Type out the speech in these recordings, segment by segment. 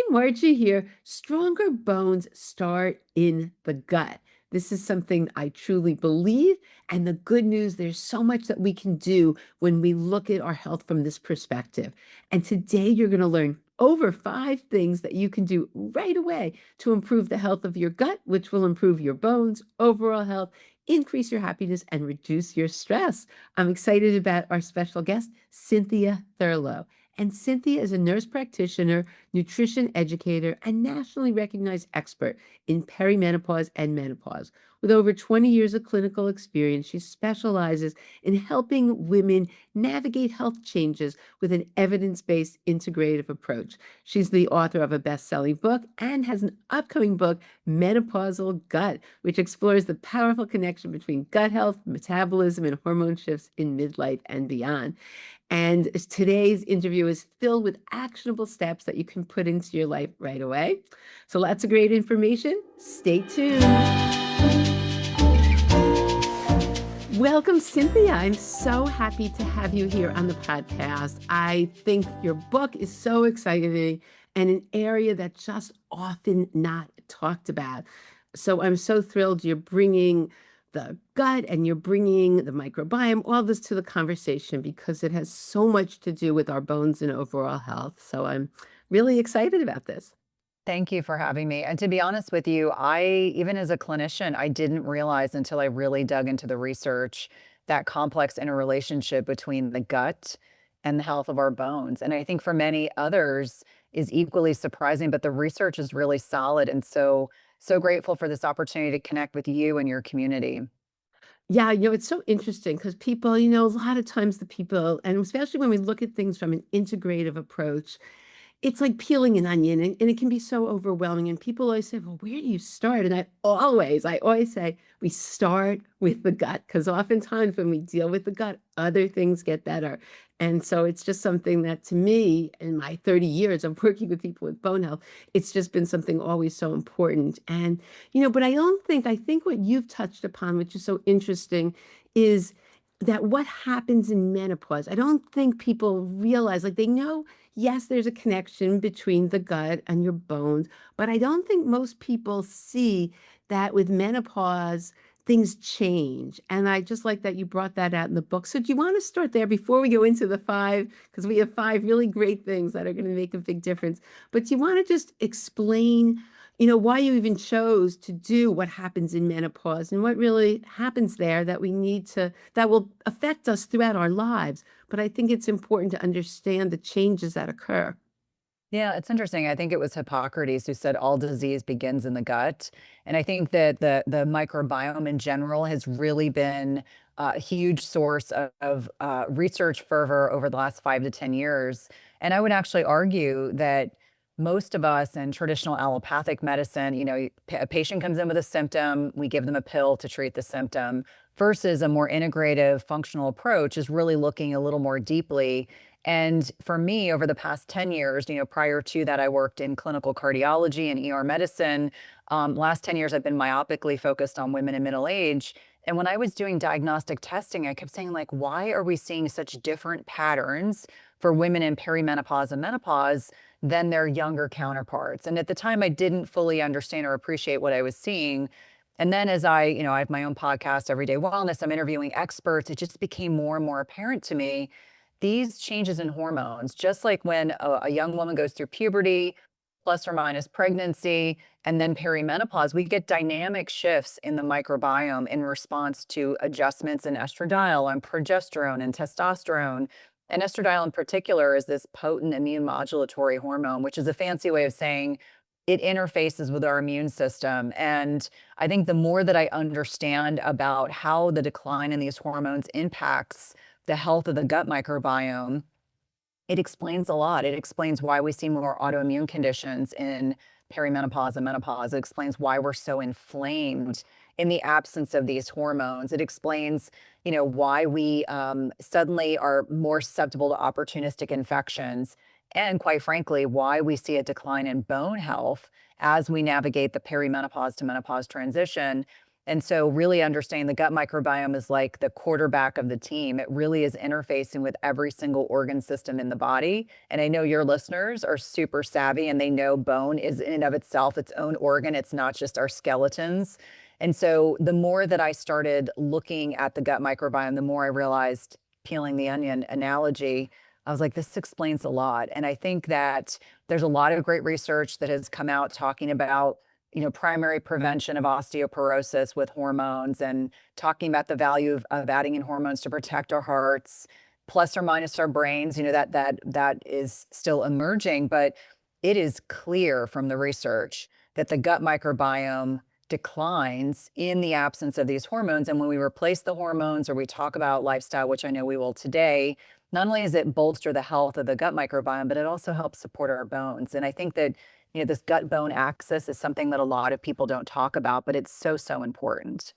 Margie here. Stronger bones start in the gut. This is something I truly believe. And the good news, there's so much that we can do when we look at our health from this perspective. And today you're going to learn over 5 things that you can do right away to improve the health of your gut, which will improve your bones, overall health, increase your happiness, and reduce your stress. I'm excited about our special guest, Cynthia Thurlow. And Cynthia is a nurse practitioner, nutrition educator, and nationally recognized expert in perimenopause and menopause. With over 20 years of clinical experience, she specializes in helping women navigate health changes with an evidence based integrative approach. She's the author of a best selling book and has an upcoming book, Menopausal Gut, which explores the powerful connection between gut health, metabolism, and hormone shifts in midlife and beyond. And today's interview is filled with actionable steps that you can put into your life right away. So lots of great information. Stay tuned. Welcome, Cynthia. I'm so happy to have you here on the podcast. I think your book is so exciting and an area that's just often not talked about. So I'm so thrilled you're bringing the gut and you're bringing the microbiome, all this to the conversation because it has so much to do with our bones and overall health. So I'm really excited about this. Thank you for having me. And to be honest with you, even as a clinician, I didn't realize until I really dug into the research that complex interrelationship between the gut and the health of our bones. And I think for many others is equally surprising, but the research is really solid. And so grateful for this opportunity to connect with you and your community. Yeah, it's so interesting because people, a lot of times the people, and especially when we look at things from an integrative approach, it's like peeling an onion, and it can be so overwhelming, and people always say, "Well, where do you start?" And I always say, we start with the gut, because oftentimes when we deal with the gut, other things get better. And so it's just something that to me, in my 30 years of working with people with bone health, it's just been something always so important. And, but I think what you've touched upon, which is so interesting, is that what happens in menopause. I don't think people realize, like they know, yes, there's a connection between the gut and your bones, but I don't think most people see that with menopause, things change. And I just like that you brought that out in the book. So do you want to start there before we go into the 5? Because we have 5 really great things that are going to make a big difference. But do you want to just explain, why you even chose to do what happens in menopause and what really happens there that will affect us throughout our lives? But I think it's important to understand the changes that occur. Yeah, it's interesting. I think it was Hippocrates who said all disease begins in the gut. And I think that the microbiome in general has really been a huge source of research fervor over the last 5 to 10 years. And I would actually argue that most of us in traditional allopathic medicine, a patient comes in with a symptom, we give them a pill to treat the symptom, versus a more integrative functional approach is really looking a little more deeply. And for me, over the past 10 years, prior to that, I worked in clinical cardiology and ER medicine. Last 10 years, I've been myopically focused on women in middle age. And when I was doing diagnostic testing, I kept saying, like, why are we seeing such different patterns for women in perimenopause and menopause than their younger counterparts? And at the time, I didn't fully understand or appreciate what I was seeing. And then as I have my own podcast, Everyday Wellness, I'm interviewing experts. It just became more and more apparent to me these changes in hormones, just like when a young woman goes through puberty, plus or minus pregnancy, and then perimenopause, we get dynamic shifts in the microbiome in response to adjustments in estradiol and progesterone and testosterone. And estradiol in particular is this potent immune modulatory hormone, which is a fancy way of saying it interfaces with our immune system. And I think the more that I understand about how the decline in these hormones impacts the health of the gut microbiome, it explains a lot. It explains why we see more autoimmune conditions in perimenopause and menopause. It explains why we're so inflamed in the absence of these hormones. It explains, why we suddenly are more susceptible to opportunistic infections. And quite frankly, why we see a decline in bone health as we navigate the perimenopause to menopause transition. And so really understanding the gut microbiome is like the quarterback of the team. It really is interfacing with every single organ system in the body. And I know your listeners are super savvy and they know bone is in and of itself its own organ. It's not just our skeletons. And so the more that I started looking at the gut microbiome, the more I realized, peeling the onion analogy, I was like, this explains a lot. And I think that there's a lot of great research that has come out talking about, primary prevention of osteoporosis with hormones, and talking about the value of adding in hormones to protect our hearts, plus or minus our brains. That is still emerging, but it is clear from the research that the gut microbiome declines in the absence of these hormones. And when we replace the hormones or we talk about lifestyle, which I know we will today, not only does it bolster the health of the gut microbiome, but it also helps support our bones. And I think that, this gut bone axis is something that a lot of people don't talk about, but it's so, so important.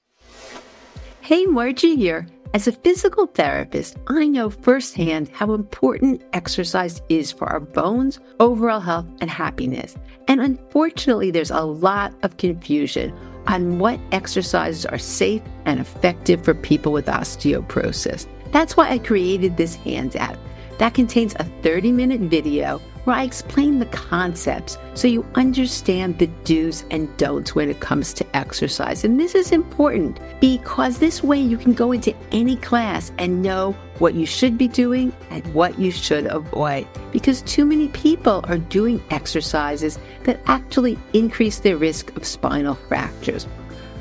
Hey, Margie here. As a physical therapist, I know firsthand how important exercise is for our bones, overall health, and happiness. And unfortunately, there's a lot of confusion on what exercises are safe and effective for people with osteoporosis. That's why I created this handout that contains a 30-minute video where I explain the concepts so you understand the do's and don'ts when it comes to exercise. And this is important because this way you can go into any class and know what you should be doing and what you should avoid. Because too many people are doing exercises that actually increase their risk of spinal fractures.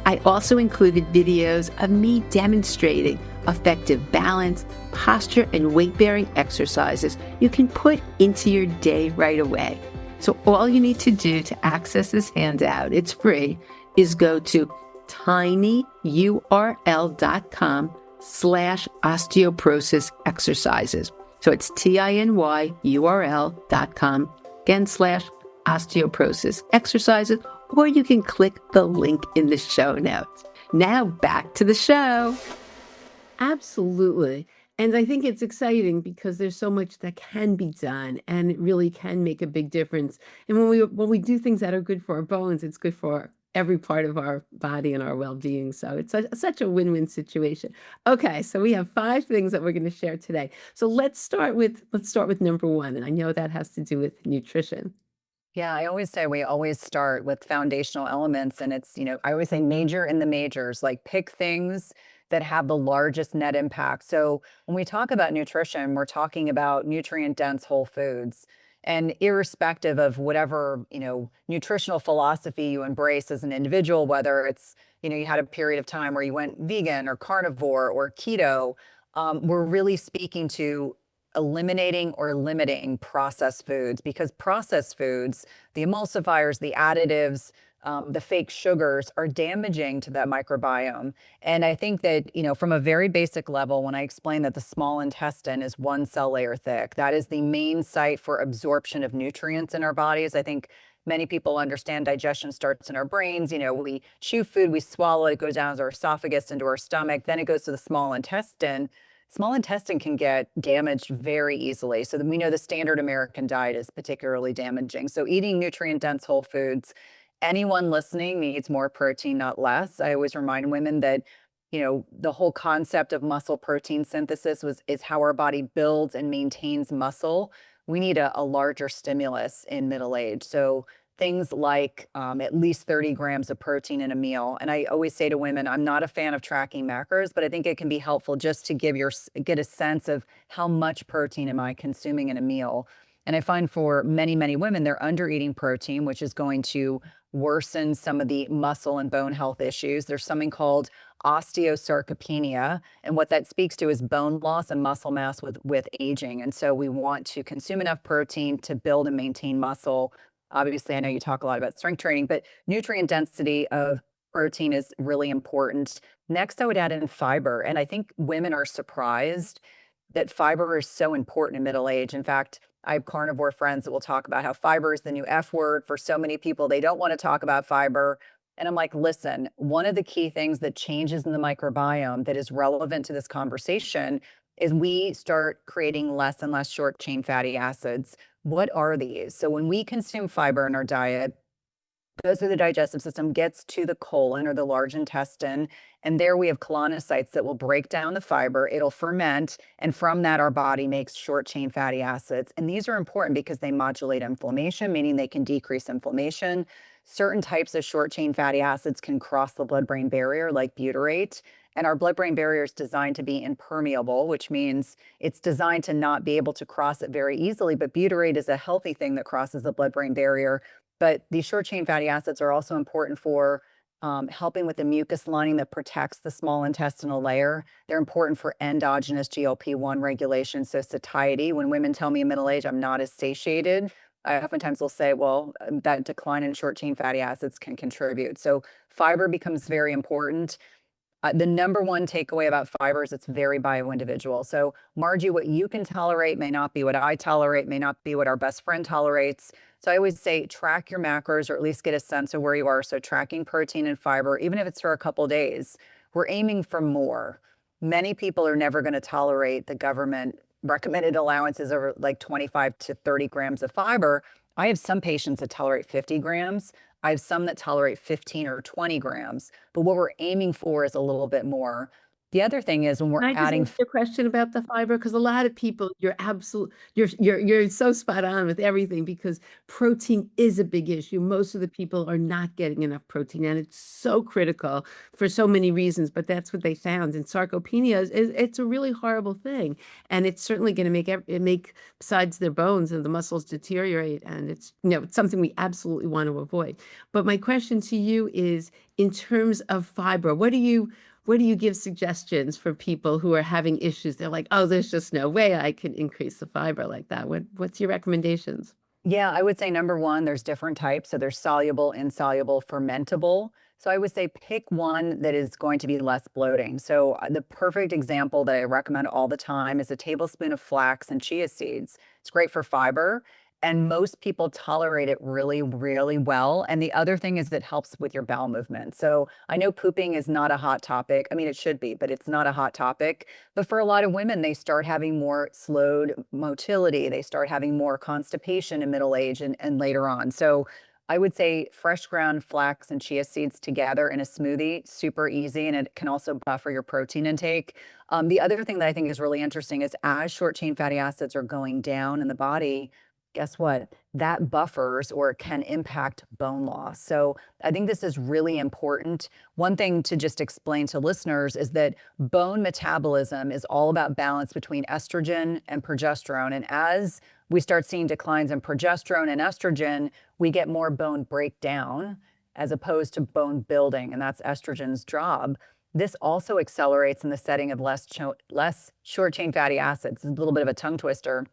I also included videos of me demonstrating effective balance, posture, and weight-bearing exercises you can put into your day right away. So all you need to do to access this handout, it's free, is go to tinyurl.com/osteoporosis exercises. So it's tinyurl.com /osteoporosis exercises, or you can click the link in the show notes. Now back to the show. Absolutely. And I think it's exciting because there's so much that can be done and it really can make a big difference. And when we do things that are good for our bones, it's good for every part of our body and our well-being. So it's such a win-win situation. Okay, so we have 5 things that we're going to share today. So let's start with number 1, and I know that has to do with nutrition. Yeah, I always say we always start with foundational elements. And it's, I always say major in the majors, like pick things that have the largest net impact. So when we talk about nutrition, we're talking about nutrient dense whole foods. And irrespective of whatever, nutritional philosophy you embrace as an individual, whether it's, you had a period of time where you went vegan or carnivore or keto, we're really speaking to eliminating or limiting processed foods, because processed foods, the emulsifiers, the additives, the fake sugars are damaging to that microbiome. And I think that, from a very basic level, when I explain that the small intestine is 1 cell layer thick, that is the main site for absorption of nutrients in our bodies. I think many people understand digestion starts in our brains. We chew food, we swallow it, it goes down to our esophagus, into our stomach, then it goes to the small intestine. Small intestine can get damaged very easily. So then we know the standard American diet is particularly damaging. So eating nutrient dense whole foods, anyone listening needs more protein, not less. I always remind women that, the whole concept of muscle protein synthesis is how our body builds and maintains muscle. We need a larger stimulus in middle age. So things like at least 30 grams of protein in a meal. And I always say to women, I'm not a fan of tracking macros, but I think it can be helpful just to get a sense of how much protein am I consuming in a meal. And I find for many, many women, they're under eating protein, which is going to worsen some of the muscle and bone health issues. There's something called osteosarcopenia, and what that speaks to is bone loss and muscle mass with aging. And so we want to consume enough protein to build and maintain muscle. Obviously, I know you talk a lot about strength training, but nutrient density of protein is really important. Next, I would add in fiber. And I think women are surprised that fiber is so important in middle age. In fact, I have carnivore friends that will talk about how fiber is the new F word for so many people. They don't want to talk about fiber. And I'm like, listen, one of the key things that changes in the microbiome that is relevant to this conversation is we start creating less and less short chain fatty acids. What are these? So when we consume fiber in our diet, goes through the digestive system, gets to the colon or the large intestine, and there we have colonocytes that will break down the fiber, it'll ferment, and from that, our body makes short chain fatty acids. And these are important because they modulate inflammation, meaning they can decrease inflammation. Certain types of short chain fatty acids can cross the blood-brain barrier, like butyrate. And our blood-brain barrier is designed to be impermeable, which means it's designed to not be able to cross it very easily. But butyrate is a healthy thing that crosses the blood-brain barrier. But these short chain fatty acids are also important for helping with the mucus lining that protects the small intestinal layer. They're important for endogenous GLP-1 regulation. So satiety, when women tell me in middle age I'm not as satiated, I oftentimes will say, well, that decline in short chain fatty acids can contribute. So fiber becomes very important. The number one takeaway about fiber is it's very bio-individual. So, Margie, what you can tolerate may not be what I tolerate, may not be what our best friend tolerates. So I always say track your macros or at least get a sense of where you are. So tracking protein and fiber, even if it's for a couple days, we're aiming for more. Many people are never going to tolerate the government recommended allowances over like 25 to 30 grams of fiber. I have some patients that tolerate 50 grams. I have some that tolerate 15 or 20 grams, but what we're aiming for is a little bit more. The other thing is when we're Can I just adding, ask you a question about the fiber? Because a lot of people, you're so spot on with everything because protein is a big issue. Most of the people are not getting enough protein, and it's so critical for so many reasons, but that's what they found. And sarcopenia it's a really horrible thing, and it's certainly going to make besides their bones and the muscles deteriorate, and it's something we absolutely want to avoid. But my question to you is, in terms of fiber, what do you give suggestions for people who are having issues? They're like, "Oh, there's just no way I can increase the fiber like that." What's your recommendations? yeah, I would say number one, there's different types. So there's soluble, insoluble, fermentable. So I would say pick one that is going to be less bloating. So the perfect example that I recommend all the time is a tablespoon of flax and chia seeds. It's great for fiber. And most people tolerate it really, really well. And the other thing is it helps with your bowel movement. So I know pooping is not a hot topic. I mean, it should be, but it's not a hot topic. But for a lot of women, they start having more slowed motility. They start having more constipation in middle age and later on. So I would say fresh ground flax and chia seeds together in a smoothie, super easy, and it can also buffer your protein intake. The other thing that I think is really interesting is as short chain fatty acids are going down in the body, guess what? That buffers or can impact bone loss. So I think this is really important. One thing to just explain to listeners is that bone metabolism is all about balance between estrogen and progesterone. And as we start seeing declines in progesterone and estrogen, we get more bone breakdown as opposed to bone building. And that's estrogen's job. This also accelerates in the setting of less short chain fatty acids. It's a little bit of a tongue twister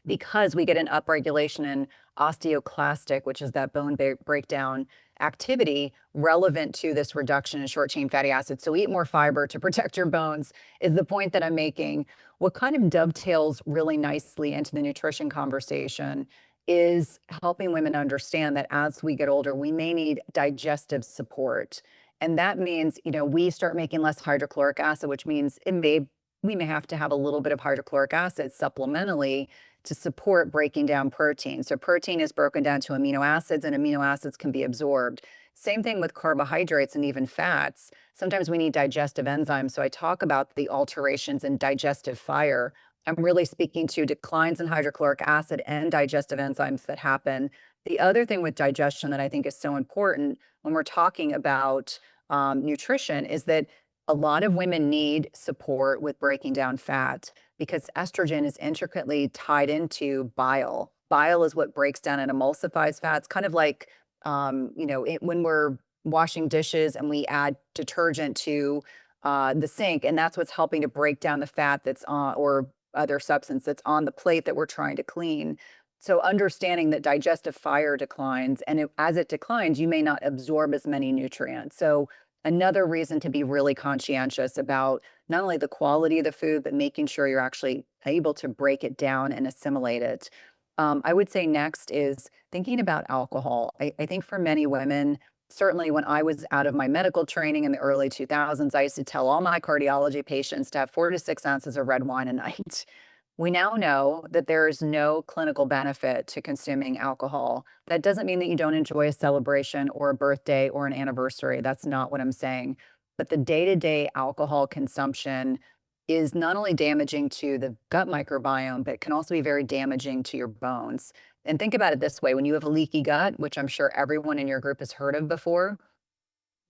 because we get an upregulation in osteoclastic, which is that bone breakdown activity relevant to this reduction in short chain fatty acids. So eat more fiber to protect your bones is the point that I'm making. What kind of dovetails really nicely into the nutrition conversation is helping women understand that as we get older, we may need digestive support. And that means, we start making less hydrochloric acid, which means we may have to have a little bit of hydrochloric acid supplementally to support breaking down protein. So protein is broken down to amino acids, and amino acids can be absorbed. Same thing with carbohydrates and even fats. Sometimes we need digestive enzymes. So I talk about the alterations in digestive fire. I'm really speaking to declines in hydrochloric acid and digestive enzymes that happen. The other thing with digestion that I think is so important when we're talking about nutrition is that a lot of women need support with breaking down fat because estrogen is intricately tied into bile. Bile is what breaks down and emulsifies fats, kind of like, when we're washing dishes and we add detergent to the sink, and that's what's helping to break down the fat that's on, or other substance that's on the plate that we're trying to clean. So understanding that digestive fire declines, and as it declines, you may not absorb as many nutrients. So another reason to be really conscientious about not only the quality of the food, but making sure you're actually able to break it down and assimilate it. I would say next is thinking about alcohol. I think for many women, certainly when I was out of my medical training in the early 2000s, I used to tell all my cardiology patients to have 4 to 6 ounces of red wine a night. We now know that there is no clinical benefit to consuming alcohol. That doesn't mean that you don't enjoy a celebration or a birthday or an anniversary. That's not what I'm saying. But the day to day alcohol consumption is not only damaging to the gut microbiome, but can also be very damaging to your bones. And think about it this way: when you have a leaky gut, which I'm sure everyone in your group has heard of before,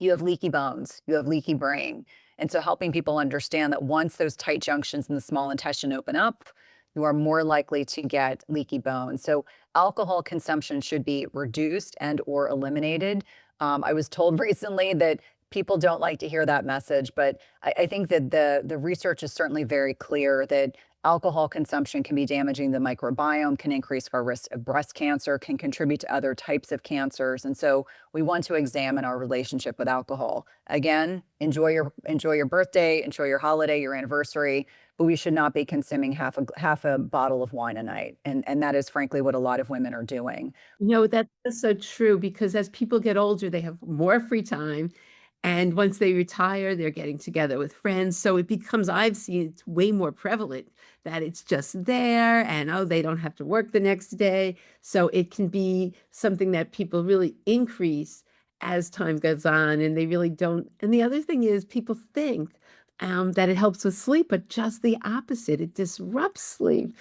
you have leaky bones, you have leaky brain. And so helping people understand that once those tight junctions in the small intestine open up, you are more likely to get leaky bones. So alcohol consumption should be reduced and or eliminated. I was told recently that people don't like to hear that message, but I think that the research is certainly very clear that alcohol consumption can be damaging the microbiome, can increase our risk of breast cancer, can contribute to other types of cancers. And so we want to examine our relationship with alcohol. Again, enjoy your birthday, enjoy your holiday, your anniversary, but we should not be consuming half a bottle of wine a night. And that is frankly what a lot of women are doing. No, that's so true because as people get older, they have more free time. And once they retire, they're getting together with friends. So it becomes, I've seen it's way more prevalent that it's just there and oh, they don't have to work the next day. So it can be something that people really increase as time goes on and they really don't. And the other thing is people think that it helps with sleep, but just the opposite. It disrupts sleep.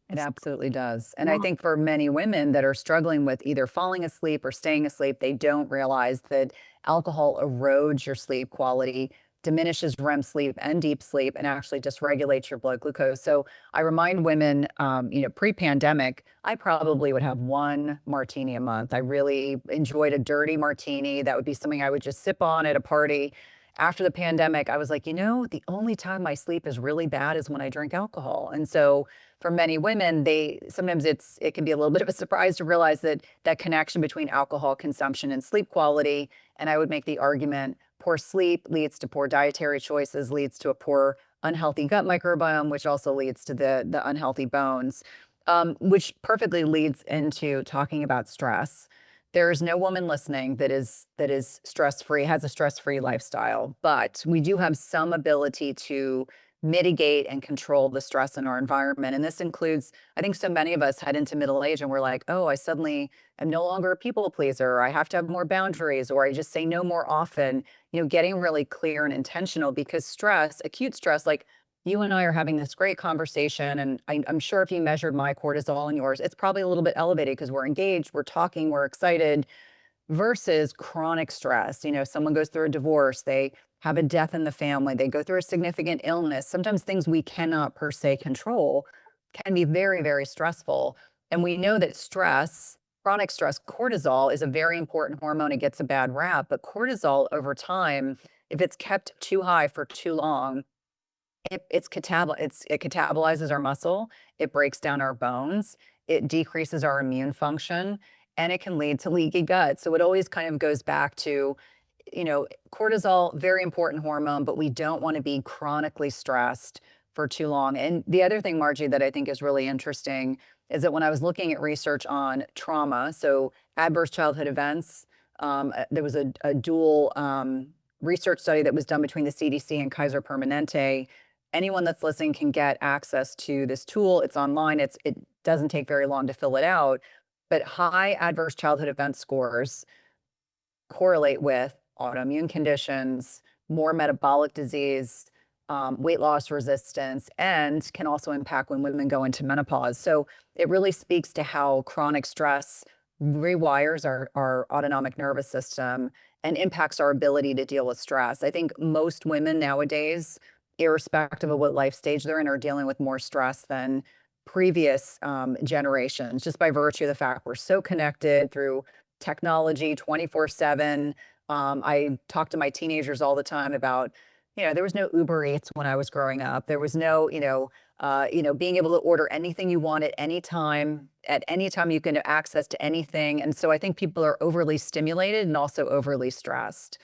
It It's absolutely does. And I wrong. think for many women that are struggling with either falling asleep or staying asleep, they don't realize that alcohol erodes your sleep quality, diminishes REM sleep and deep sleep, and actually dysregulates your blood glucose. So I remind women, pre-pandemic, I probably would have one martini a month. I really enjoyed a dirty martini. That would be something I would just sip on at a party. After the pandemic, I was like, the only time my sleep is really bad is when I drink alcohol. And so for many women, they sometimes it can be a little bit of a surprise to realize that that connection between alcohol consumption and sleep quality. And I would make the argument poor sleep leads to poor dietary choices, leads to a poor unhealthy gut microbiome, which also leads to the unhealthy bones, which perfectly leads into talking about stress. There is no woman listening that is stress free, has a stress free lifestyle, but we do have some ability to mitigate and control the stress in our environment. And this includes, I think so many of us head into middle age and we're like, oh, I suddenly am no longer a people pleaser, or I have to have more boundaries, or I just say no more often, getting really clear and intentional because stress, acute stress, like you and I are having this great conversation. And I'm sure if you measured my cortisol and yours, it's probably a little bit elevated because we're engaged, we're talking, we're excited versus chronic stress. Someone goes through a divorce, they have a death in the family, they go through a significant illness. Sometimes things we cannot per se control can be very, very stressful. And we know that stress, chronic stress, cortisol is a very important hormone. It gets a bad rap, but cortisol over time, if it's kept too high for too long, it catabolizes our muscle, it breaks down our bones, it decreases our immune function, and it can lead to leaky gut. So it always kind of goes back to, cortisol, very important hormone, but we don't want to be chronically stressed for too long. And the other thing, Margie, that I think is really interesting is that when I was looking at research on trauma, so adverse childhood events, there was a dual research study that was done between the CDC and Kaiser Permanente. Anyone that's listening can get access to this tool. It's online. It doesn't take very long to fill it out. But high adverse childhood event scores correlate with autoimmune conditions, more metabolic disease, weight loss resistance, and can also impact when women go into menopause. So it really speaks to how chronic stress rewires our autonomic nervous system and impacts our ability to deal with stress. I think most women nowadays, irrespective of what life stage they're in, are dealing with more stress than previous generations, just by virtue of the fact we're so connected through technology 24/7. I talk to my teenagers all the time about, there was no Uber Eats when I was growing up. There was no, being able to order anything you want at any time. At any time, you can have access to anything. And so I think people are overly stimulated and also overly stressed.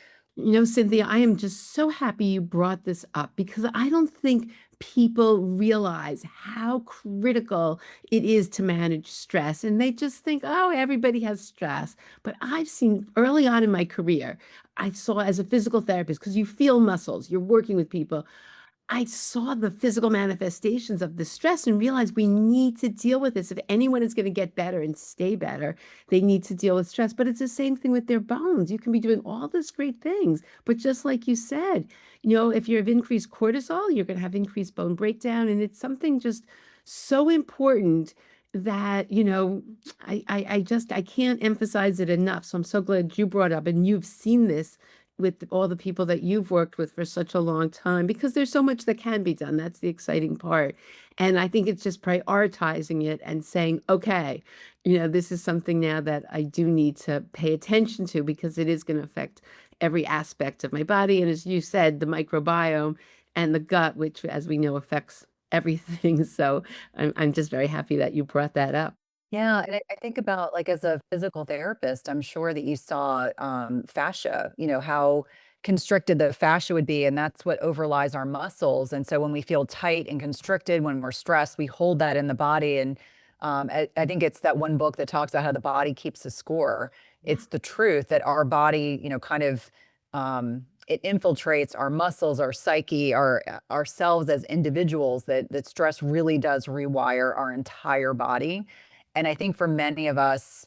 Cynthia, I am just so happy you brought this up because I don't think people realize how critical it is to manage stress. And they just think, oh, everybody has stress. But I've seen early on in my career, I saw as a physical therapist, because you feel muscles, you're working with people. I saw the physical manifestations of the stress and realized we need to deal with this. If anyone is going to get better and stay better, they need to deal with stress. But it's the same thing with their bones. You can be doing all these great things, but just like you said, if you have increased cortisol, you're going to have increased bone breakdown. And it's something just so important that, I can't emphasize it enough. So I'm so glad you brought up and you've seen this with all the people that you've worked with for such a long time, because there's so much that can be done. That's the exciting part. And I think it's just prioritizing it and saying, okay, this is something now that I do need to pay attention to, because it is going to affect every aspect of my body. And as you said, the microbiome and the gut, which, as we know, affects everything. So I'm just very happy that you brought that up. Yeah, and I think about, like, as a physical therapist, I'm sure that you saw, fascia, how constricted the fascia would be, and that's what overlies our muscles, and so when we feel tight and constricted, when we're stressed, we hold that in the body, and, I think it's that one book that talks about how the body keeps a score. Yeah. It's the truth that our body, kind of, it infiltrates our muscles, our psyche, ourselves as individuals, that stress really does rewire our entire body. And I think for many of us,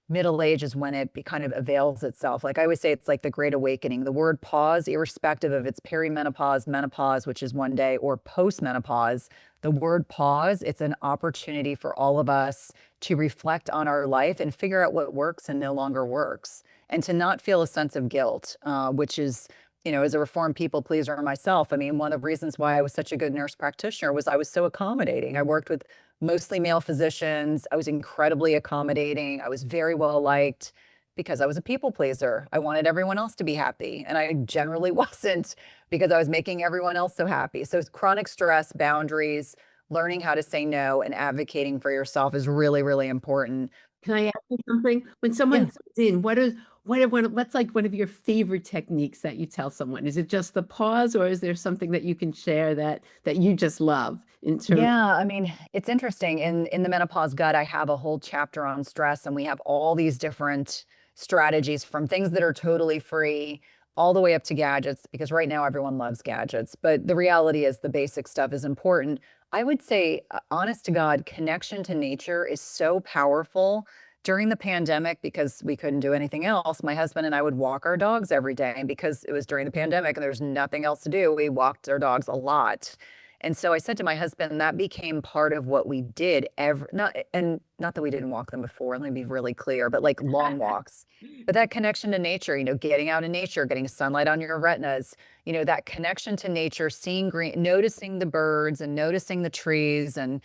middle age is when it kind of avails itself. Like I always say, it's like the great awakening. The word pause, irrespective of its perimenopause, menopause, which is one day, or postmenopause, the word pause, it's an opportunity for all of us to reflect on our life and figure out what works and no longer works, and to not feel a sense of guilt, which is, as a reformed people pleaser myself, I mean, one of the reasons why I was such a good nurse practitioner was I was so accommodating. I worked with mostly male physicians. I was incredibly accommodating. I was very well liked because I was a people pleaser. I wanted everyone else to be happy, and I generally wasn't, because I was making everyone else so happy. So chronic stress, boundaries, learning how to say no, and advocating for yourself is really, really important. Can I ask you something? When someone Yeah. comes in, what's like one of your favorite techniques that you tell someone? Is it just the pause, or is there something that you can share that you just love in terms? Yeah, I mean, it's interesting. In the Menopause Gut, I have a whole chapter on stress, and we have all these different strategies, from things that are totally free all the way up to gadgets, because right now everyone loves gadgets. But the reality is the basic stuff is important. I would say, honest to God, connection to nature is so powerful. During the pandemic, because we couldn't do anything else, my husband and I would walk our dogs every day. And because it was during the pandemic and there's nothing else to do, we walked our dogs a lot. And so I said to my husband, that became part of what we did every, not that we didn't walk them before, let me be really clear, but like long walks. But that connection to nature, getting out in nature, getting sunlight on your retinas, that connection to nature, seeing green, noticing the birds and noticing the trees, and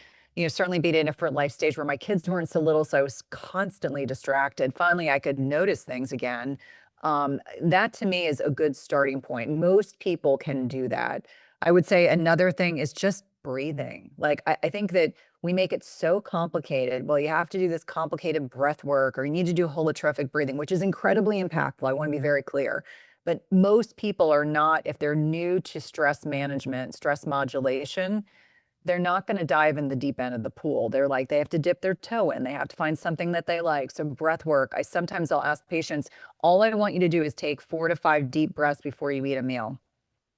certainly being in a different life stage where my kids weren't so little, so I was constantly distracted. Finally, I could notice things again. That to me is a good starting point. Most people can do that. I would say another thing is just breathing. Like, I think that we make it so complicated. Well, you have to do this complicated breath work, or you need to do holotrophic breathing, which is incredibly impactful. I want to be very clear. But most people are not, if they're new to stress management, stress modulation, they're not going to dive in the deep end of the pool. They're like, they have to dip their toe in. They have to find something that they like. So breath work. I'll ask patients, all I want you to do is take 4 to 5 deep breaths before you eat a meal.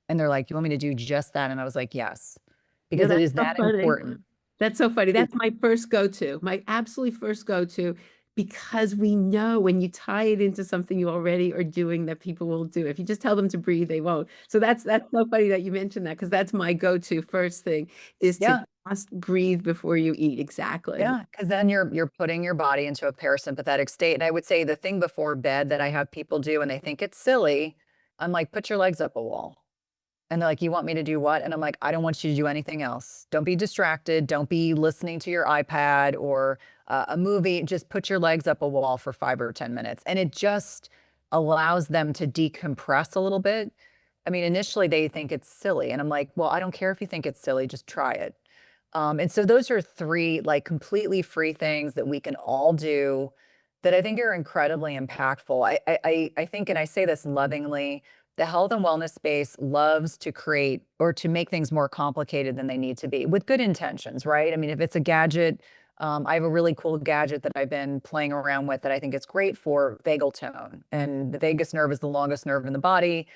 And they're like, "You want me to do just that?" And I was like, "Yes," Yeah, because it that's is so that funny. important. That's so funny. It That's my first go-to, my absolute first go-to, because we know when you tie it into something you already are doing that people will do. If you just tell them to breathe, they won't. So that's so funny that you mentioned that, because that's my go-to first thing, is to Yeah, just breathe before you eat. Exactly. yeah, because then you're putting your body into a parasympathetic state, and I would say the thing before bed that I have people do, and they think it's silly, I'm like, "Put your legs up a wall." And they're like, "You want me to do what?" And I'm like, "I don't want you to do anything else. Don't be distracted. Don't be listening to your iPad or a movie. Just put your legs up a wall for 5 or 10 minutes." And it just allows them to decompress a little bit. I mean, initially they think it's silly. And I'm like, well, I don't care if you think it's silly, just try it. And so those are 3 like completely free things that we can all do that I think are incredibly impactful. I think, and I say this lovingly, the health and wellness space loves to create or to make things more complicated than they need to be, with good intentions, right? I mean, if it's a gadget, I have a really cool gadget that I've been playing around with that I think is great for vagal tone. And the vagus nerve is the longest nerve in the body,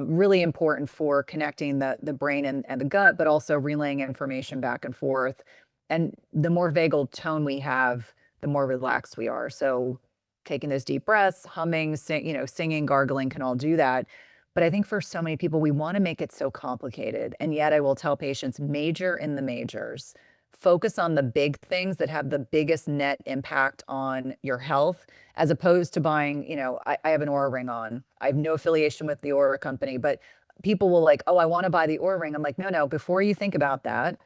really important for connecting the brain and the gut, but also relaying information back and forth. And the more vagal tone we have, the more relaxed we are. So taking those deep breaths, humming, singing, gargling can all do that. But I think for so many people, we want to make it so complicated. And yet I will tell patients major in the majors. Focus on the big things that have the biggest net impact on your health, as opposed to buying, I have an Aura ring on. I have no affiliation with the Aura company, but people will like, oh, I want to buy the Aura ring. I'm like, no, no, before you think about that,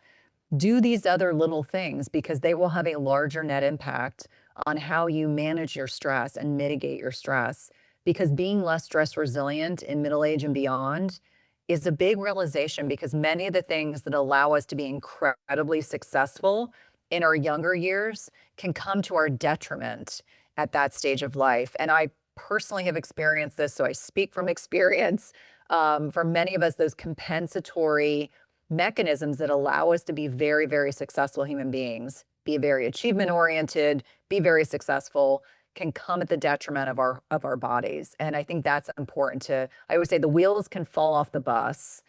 do these other little things because they will have a larger net impact on how you manage your stress and mitigate your stress. Because being less stress resilient in middle age and beyond is a big realization because many of the things that allow us to be incredibly successful in our younger years can come to our detriment at that stage of life. And I personally have experienced this, so I speak from experience. For many of us, those compensatory mechanisms that allow us to be very, very successful human beings, be very achievement oriented, be very successful, can come at the detriment of our bodies. And I think that's important to, I always say the wheels can fall off the bus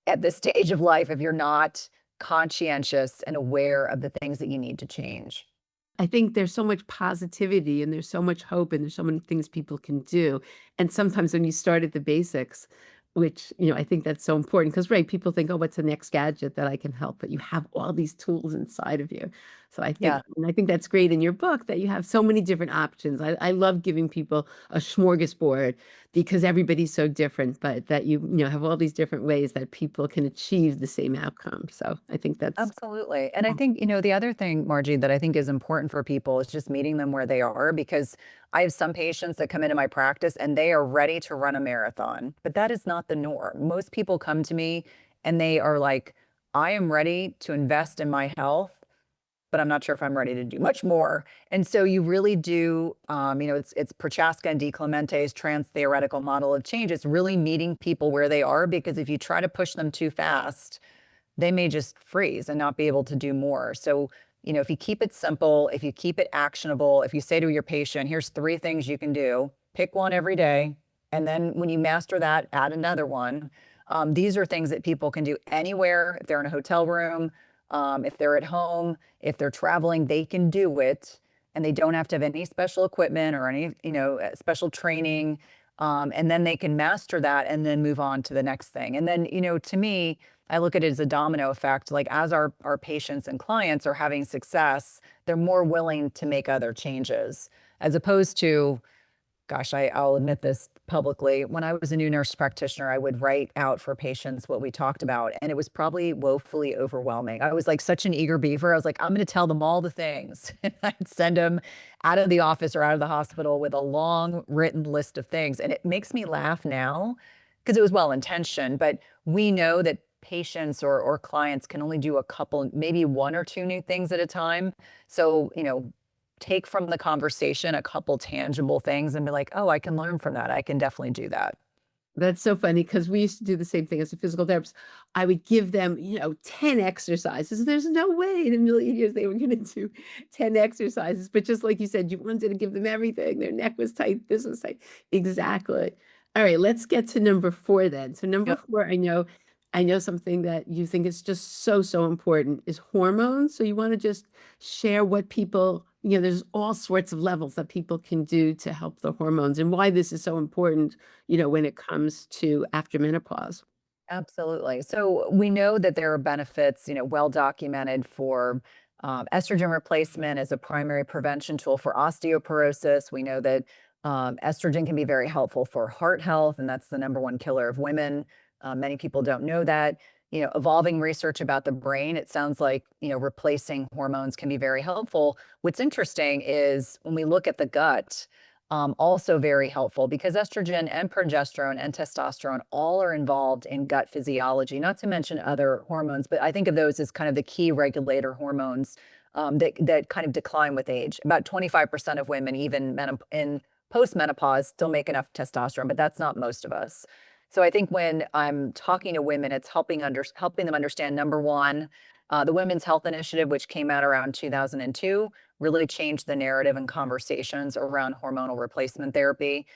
at this stage of life if you're not conscientious and aware of the things that you need to change. I think there's so much positivity and there's so much hope and there's so many things people can do. And sometimes when you start at the basics, which, I think that's so important because, right, people think, oh, what's the next gadget that I can help? But you have all these tools inside of you. So Yeah. I think that's great in your book that you have so many different options. I love giving people a smorgasbord because everybody's so different, but that you have all these different ways that people can achieve the same outcome. So I think that's Absolutely. And I think, the other thing, Margie, that I think is important for people is just meeting them where they are because I have some patients that come into my practice and they are ready to run a marathon, but that is not the norm. Most people come to me and they are like, I am ready to invest in my health, but I'm not sure if I'm ready to do much more. And so you really do, it's Prochaska and DiClemente's trans theoretical model of change. It's really meeting people where they are because if you try to push them too fast, they may just freeze and not be able to do more. So, if you keep it simple, if you keep it actionable, if you say to your patient, here's 3 things you can do, pick one every day. And then when you master that, add another one. These are things that people can do anywhere. If they're in a hotel room, if they're at home, if they're traveling, they can do it. And they don't have to have any special equipment or any, special training. And then they can master that and then move on to the next thing. And then, to me, I look at it as a domino effect. Like as our patients and clients are having success, they're more willing to make other changes as opposed to, gosh, I'll admit this publicly. When I was a new nurse practitioner, I would write out for patients what we talked about, and it was probably woefully overwhelming. I was like such an eager beaver. I was like, I'm going to tell them all the things. And I'd send them out of the office or out of the hospital with a long written list of things. And it makes me laugh now because it was well intentioned, but we know that patients or clients can only do a couple, maybe 1 or 2 new things at a time. So, take from the conversation a couple tangible things and be like, oh, I can learn from that. I can definitely do that. That's so funny because we used to do the same thing as a physical therapist. I would give them, 10 exercises. There's no way in a million years they were going to do 10 exercises. But just like you said, you wanted to give them everything. Their neck was tight. This was tight. Exactly. All right, let's get to number 4 then. So number Yep. 4, I know something that you think is just so, so important is hormones. So you want to just share what people, there's all sorts of levels that people can do to help the hormones and why this is so important, when it comes to after menopause. Absolutely. So we know that there are benefits, well documented for estrogen replacement as a primary prevention tool for osteoporosis. We know that estrogen can be very helpful for heart health, and that's the number 1 killer of women. Many people don't know that. Evolving research about the brain, it sounds like, replacing hormones can be very helpful. What's interesting is when we look at the gut, also very helpful because estrogen and progesterone and testosterone all are involved in gut physiology, not to mention other hormones, but I think of those as kind of the key regulator hormones that kind of decline with age. About 25% of women, even in postmenopause, still make enough testosterone, but that's not most of us. So I think when I'm talking to women, it's helping them understand number 1, The Women's Health Initiative, which came out around 2002, really changed the narrative and conversations around hormonal replacement therapy.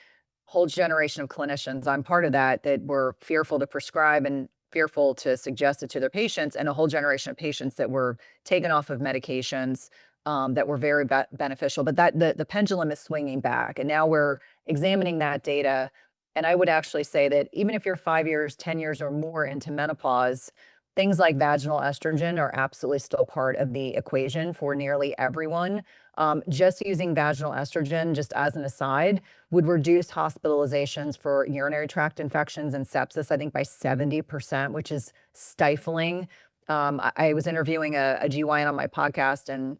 Whole generation of clinicians, I'm part of that, that were fearful to prescribe and fearful to suggest it to their patients, and a whole generation of patients that were taken off of medications that were very beneficial. But that the pendulum is swinging back, and now we're examining that data. And I would actually say that even if you're 5 years, 10 years, or more into menopause, things like vaginal estrogen are absolutely still part of the equation for nearly everyone. Just using vaginal estrogen, just as an aside, would reduce hospitalizations for urinary tract infections and sepsis, I think, by 70%, which is stifling. I was interviewing a GYN on my podcast, and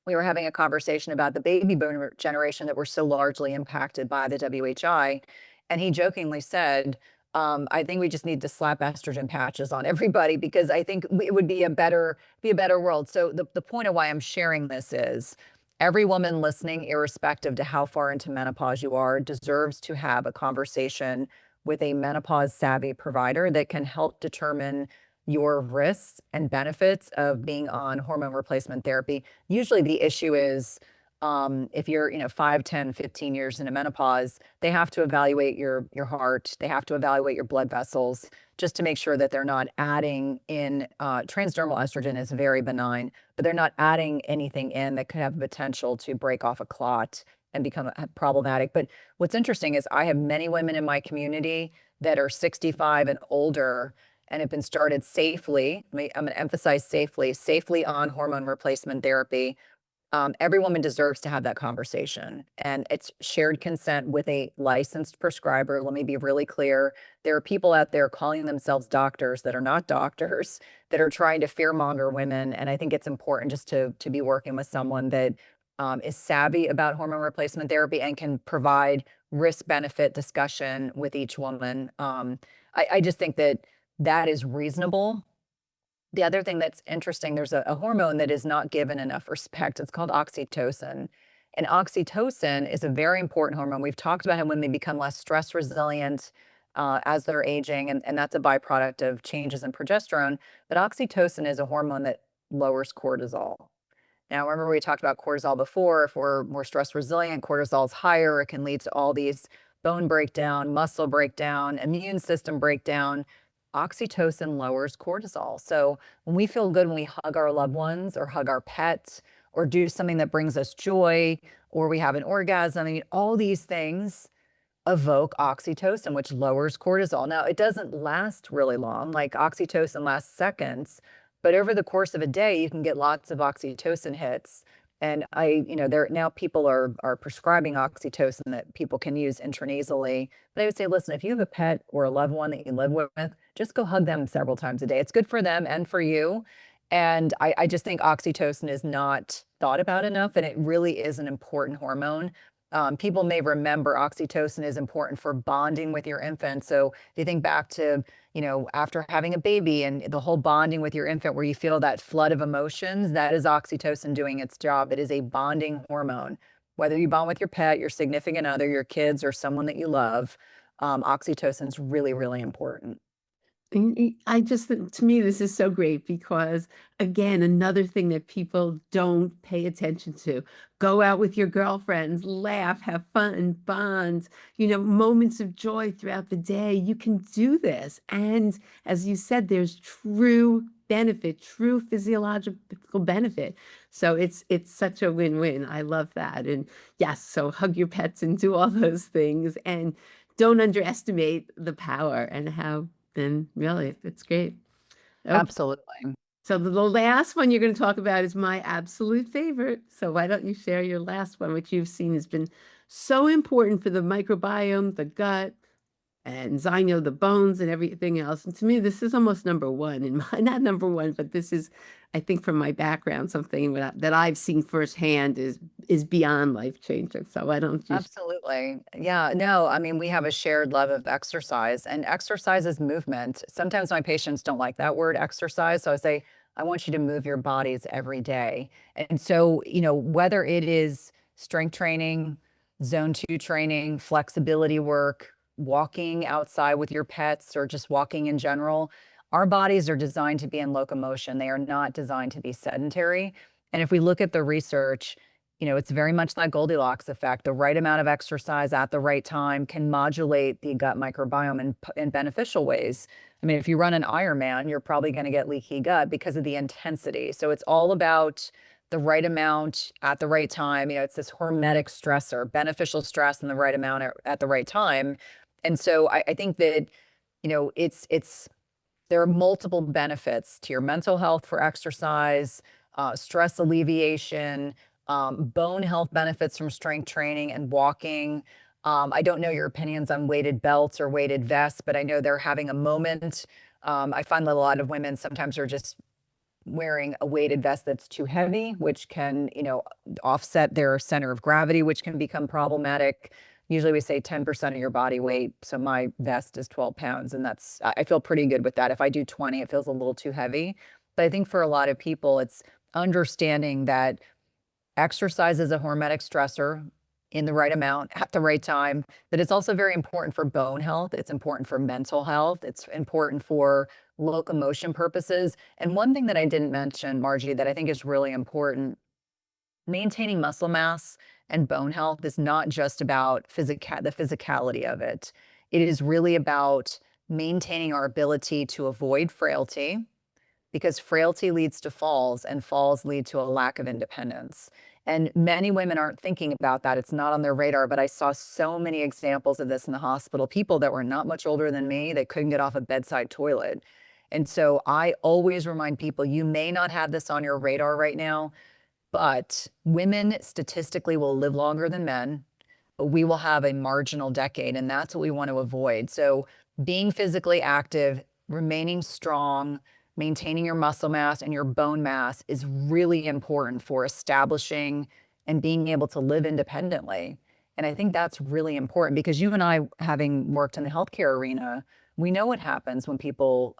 we were having a conversation about the baby boomer generation that were so largely impacted by the WHI. And he jokingly said, I think we just need to slap estrogen patches on everybody because I think it would be a better world. So the point of why I'm sharing this is every woman listening, irrespective to how far into menopause you are, deserves to have a conversation with a menopause savvy provider that can help determine your risks and benefits of being on hormone replacement therapy. Usually the issue is if you're, 5, 10, 15 years into menopause, they have to evaluate your heart, they have to evaluate your blood vessels just to make sure that they're not adding in transdermal estrogen is very benign, but they're not adding anything in that could have the potential to break off a clot and become problematic. But what's interesting is I have many women in my community that are 65 and older and have been started safely. I'm going to emphasize safely on hormone replacement therapy. Every woman deserves to have that conversation, and it's shared consent with a licensed prescriber. Let me be really clear. There are people out there calling themselves doctors that are not doctors, that are trying to fearmonger women, and I think it's important just to be working with someone that is savvy about hormone replacement therapy and can provide risk-benefit discussion with each woman. I just think that that is reasonable. The other thing that's interesting, there's a hormone that is not given enough respect. It's called oxytocin. And oxytocin is a very important hormone. We've talked about how women become less stress resilient as they're aging, and that's a byproduct of changes in progesterone. But oxytocin is a hormone that lowers cortisol. Now, remember we talked about cortisol before. If we're more stress resilient, cortisol is higher. It can lead to all these bone breakdown, muscle breakdown, immune system breakdown. Oxytocin lowers cortisol. So when we feel good, when we hug our loved ones or hug our pets or do something that brings us joy or we have an orgasm, I mean, all these things evoke oxytocin, which lowers cortisol. Now, it doesn't last really long, like oxytocin lasts seconds, but over the course of a day, you can get lots of oxytocin hits. And there now people are prescribing oxytocin that people can use intranasally. But I would say, listen, if you have a pet or a loved one that you live with, just go hug them several times a day. It's good for them and for you. And I just think oxytocin is not thought about enough, and it really is an important hormone. People may remember oxytocin is important for bonding with your infant. So if you think back to, after having a baby and the whole bonding with your infant where you feel that flood of emotions, that is oxytocin doing its job. It is a bonding hormone. Whether you bond with your pet, your significant other, your kids, or someone that you love, oxytocin is really, really important. I just think to me, this is so great because, again, another thing that people don't pay attention to. Go out with your girlfriends, laugh, have fun, bond, moments of joy throughout the day. You can do this. And as you said, there's true benefit, true physiological benefit. So it's such a win-win. I love that. And yes, so hug your pets and do all those things. And don't underestimate the power and how then really, it's great. Okay, Absolutely. so the last one you're going to talk about is my absolute favorite. So why don't you share your last one, which you've seen has been so important for the microbiome, the gut, and I know the bones and everything else. And to me, this is almost number one in my, not number one, but this is, I think from my background, something that I've seen firsthand is beyond life changing. So why don't you? Absolutely. Yeah. No, I mean, we have a shared love of exercise, and exercise is movement. Sometimes my patients don't like that word exercise. So I say, I want you to move your bodies every day. And so, whether it is strength training, zone two training, flexibility work, walking outside with your pets, or just walking in general, Our bodies are designed to be in locomotion. They are not designed to be sedentary. And if we look at the research, it's very much that Goldilocks effect. The right amount of exercise at the right time can modulate the gut microbiome in beneficial ways. I mean, if you run an Ironman, you're probably going to get leaky gut because of the intensity. So it's all about the right amount at the right time. It's this hormetic stressor, beneficial stress in the right amount at the right time. And so I think that, it's there are multiple benefits to your mental health for exercise, stress alleviation, bone health benefits from strength training and walking. I don't know your opinions on weighted belts or weighted vests, but I know they're having a moment. I find that a lot of women sometimes are just wearing a weighted vest that's too heavy, which can, offset their center of gravity, which can become problematic. Usually we say 10% of your body weight. So my vest is 12 pounds, and I feel pretty good with that. If I do 20, it feels a little too heavy. But I think for a lot of people, it's understanding that exercise is a hormetic stressor in the right amount at the right time, that it's also very important for bone health. It's important for mental health. It's important for locomotion purposes. And one thing that I didn't mention, Margie, that I think is really important, maintaining muscle mass and bone health is not just about the physicality of it. It is really about maintaining our ability to avoid frailty, because frailty leads to falls and falls lead to a lack of independence. And many women aren't thinking about that. It's not on their radar, but I saw so many examples of this in the hospital. People that were not much older than me, they couldn't get off a bedside toilet. And so I always remind people, you may not have this on your radar right now, but women statistically will live longer than men, but we will have a marginal decade, and that's what we want to avoid. So being physically active, remaining strong, maintaining your muscle mass and your bone mass is really important for establishing and being able to live independently. And I think that's really important because you and I, having worked in the healthcare arena, we know what happens when people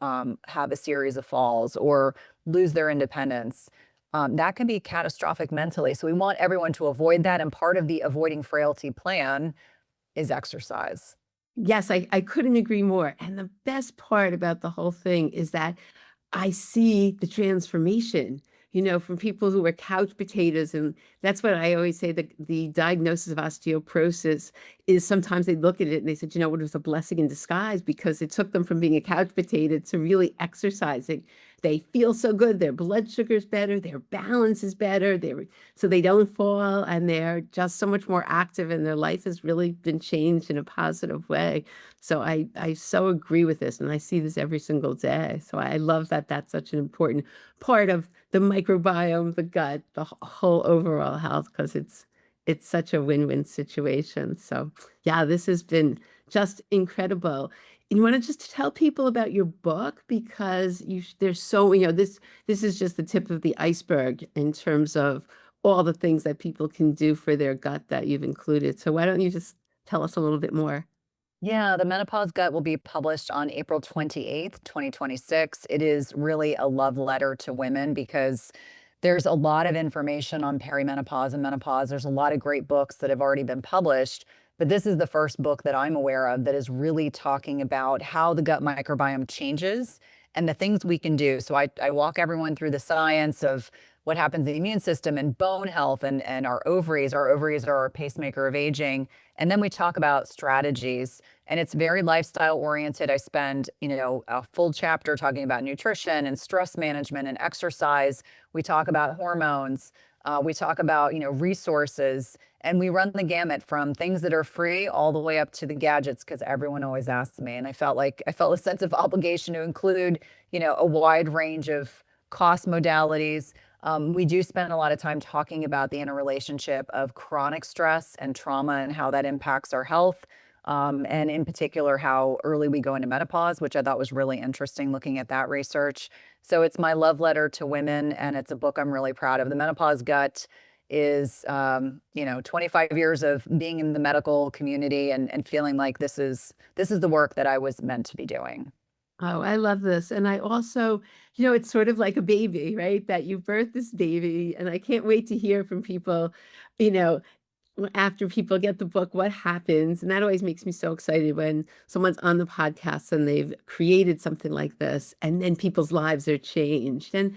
have a series of falls or lose their independence. That can be catastrophic mentally. So we want everyone to avoid that. And part of the avoiding frailty plan is exercise. Yes, I couldn't agree more. And the best part about the whole thing is that I see the transformation, from people who were couch potatoes. And that's what I always say, the diagnosis of osteoporosis is sometimes they look at it and they said, it was a blessing in disguise because it took them from being a couch potato to really exercising. They feel so good. Their blood sugar's better. Their balance is better. So they don't fall and they're just so much more active and their life has really been changed in a positive way. So I so agree with this and I see this every single day. So I love that that's such an important part of the microbiome, the gut, the whole overall health, because it's such a win-win situation. So yeah, this has been just incredible. You want to just tell people about your book because there's so, this is just the tip of the iceberg in terms of all the things that people can do for their gut that you've included. So why don't you just tell us a little bit more? Yeah, the Menopause Gut will be published on April 28th, 2026. It is really a love letter to women because there's a lot of information on perimenopause and menopause. There's a lot of great books that have already been published, but this is the first book that I'm aware of that is really talking about how the gut microbiome changes and the things we can do. So I walk everyone through the science of what happens in the immune system and bone health and our ovaries. Our ovaries are our pacemaker of aging. And then we talk about strategies, and it's very lifestyle oriented. I spend, a full chapter talking about nutrition and stress management and exercise. We talk about hormones. We talk about, resources, and we run the gamut from things that are free all the way up to the gadgets because everyone always asks me. And I felt a sense of obligation to include, a wide range of cost modalities. We do spend a lot of time talking about the interrelationship of chronic stress and trauma and how that impacts our health. And in particular, how early we go into menopause, which I thought was really interesting looking at that research. So it's my love letter to women, and it's a book I'm really proud of. The Menopause Gut is, 25 years of being in the medical community and feeling like this is the work that I was meant to be doing. Oh, I love this. And I also, it's sort of like a baby, right? That you birth this baby. And I can't wait to hear from people, you know, After people get the book, what happens? And that always makes me so excited when someone's on the podcast and they've created something like this, and then people's lives are changed. And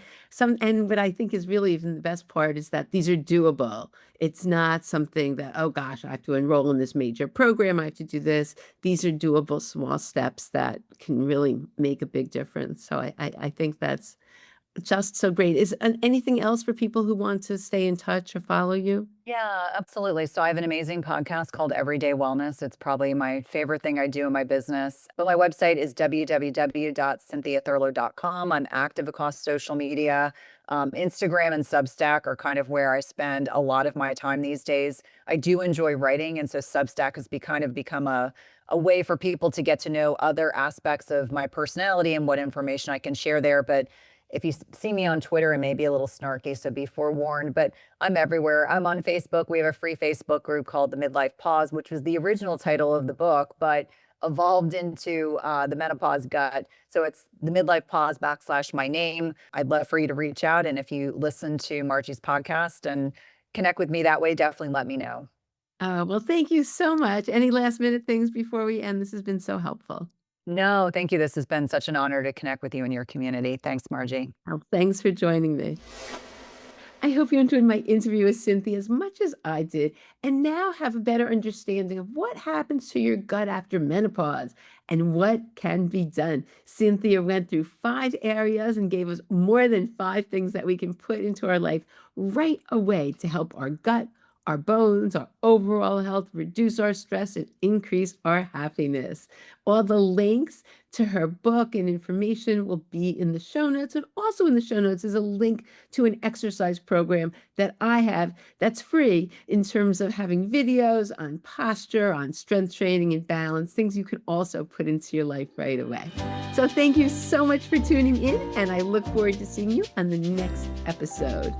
what I think is really even the best part is that these are doable. It's not something that, oh gosh, I have to enroll in this major program, I have to do this. These are doable small steps that can really make a big difference. So I think that's just so great. Is anything else for people who want to stay in touch or follow you? Yeah, absolutely. So I have an amazing podcast called Everyday Wellness. It's probably my favorite thing I do in my business. But my website is www.cynthiathurlow.com. I'm active across social media. Instagram and Substack are kind of where I spend a lot of my time these days. I do enjoy writing, and so Substack has kind of become a way for people to get to know other aspects of my personality and what information I can share there. But if you see me on Twitter, it may be a little snarky, so be forewarned. But I'm everywhere. I'm on Facebook. We have a free Facebook group called the Midlife Pause, which was the original title of the book, but evolved into the Menopause Gut. So it's the Midlife Pause / my name. I'd love for you to reach out. And if you listen to Margie's podcast and connect with me that way, definitely let me know. Well, thank you so much. Any last minute things before we end? This has been so helpful. No, thank you. This has been such an honor to connect with you and your community. Thanks, Margie. Well, thanks for joining me. I hope you enjoyed my interview with Cynthia as much as I did, and now have a better understanding of what happens to your gut after menopause and what can be done. Cynthia went through 5 areas and gave us more than 5 things that we can put into our life right away to help our gut, our bones, our overall health, reduce our stress, and increase our happiness. All the links to her book and information will be in the show notes. And also in the show notes is a link to an exercise program that I have that's free in terms of having videos on posture, on strength training and balance, things you can also put into your life right away. So thank you so much for tuning in, and I look forward to seeing you on the next episode.